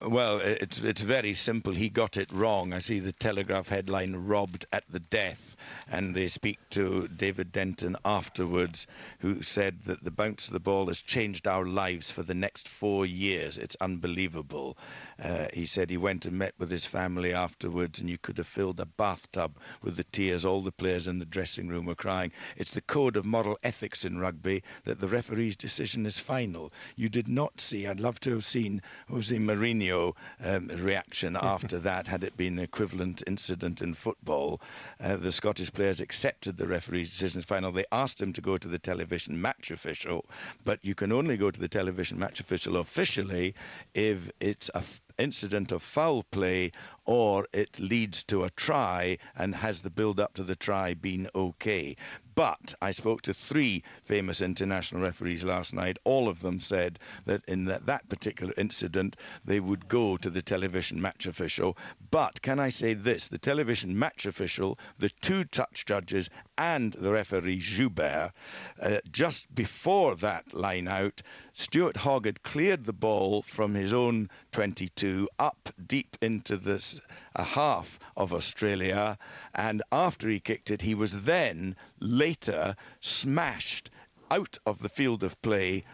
Well, it's very simple. He got it wrong. I see the Telegraph headline, "Robbed at the Death," and they speak to David Denton afterwards, who said that the bounce of the ball has changed our lives for the next 4 years. It's unbelievable. He said he went and met with his family afterwards, and you could have filled a bathtub with the tears. All the players in the dressing room were crying. It's the code of moral ethics in rugby that the referee's decision is final. You did not see, I'd love to have seen Jose Mourinho reaction after that, had it been an equivalent incident in football. The Scottish players accepted the referee's decision as final. They asked him to go to the television match official, but you can only go to the television match official officially if it's a incident of foul play or it leads to a try, and has the build-up to the try been okay. But I spoke to 3 famous international referees last night. All of them said that in that particular incident, they would go to the television match official. But can I say this? The television match official, the 2 touch judges, and the referee Joubert, just before that line out, Stuart Hogg had cleared the ball from his own 22 up deep into a half of Australia, and after he kicked it, he was then later smashed out of the field of play,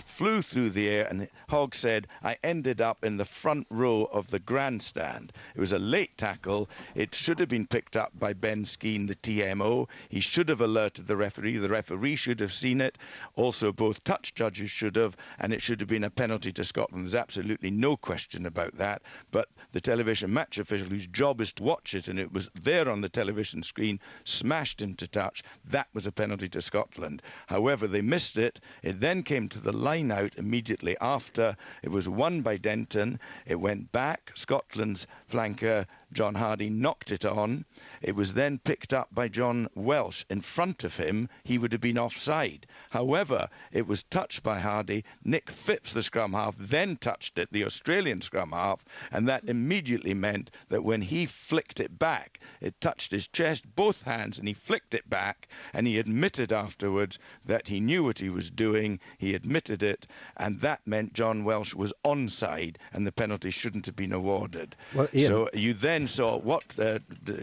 flew through the air, and Hogg said, "I ended up in the front row of the grandstand." It was a late tackle. It should have been picked up by Ben Skeen, the TMO. He should have alerted the referee. The referee should have seen it. Also, both touch judges should have, and it should have been a penalty to Scotland. There's absolutely no question about that. But the television match official, whose job is to watch it, and it was there on the television screen, smashed into touch. That was a penalty to Scotland. However, they missed it. It then came to the line out immediately after. It was won by Denton. It went back. Scotland's flanker, John Hardy, knocked it on. It was then picked up by John Welsh in front of him. He would have been offside. However, it was touched by Hardy. Nick Phipps, the scrum half, then touched it, the Australian scrum half, and that immediately meant that when he flicked it back, it touched his chest, both hands, and he flicked it back, and he admitted afterwards that he knew what he was doing. He admitted it, and that meant John Welsh was onside, and the penalty shouldn't have been awarded. Well, Ian, so you then saw what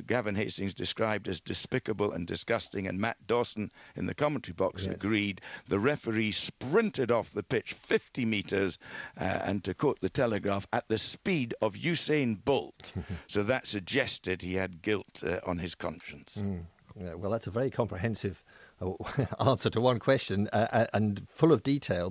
Gavin Hastings described as despicable and disgusting, and Matt Dawson in the commentary box agreed. The referee sprinted off the pitch 50 metres, and to quote the Telegraph, at the speed of Usain Bolt. So that suggested he had guilt on his conscience. Yeah, well, that's a very comprehensive answer to one question, and full of detail.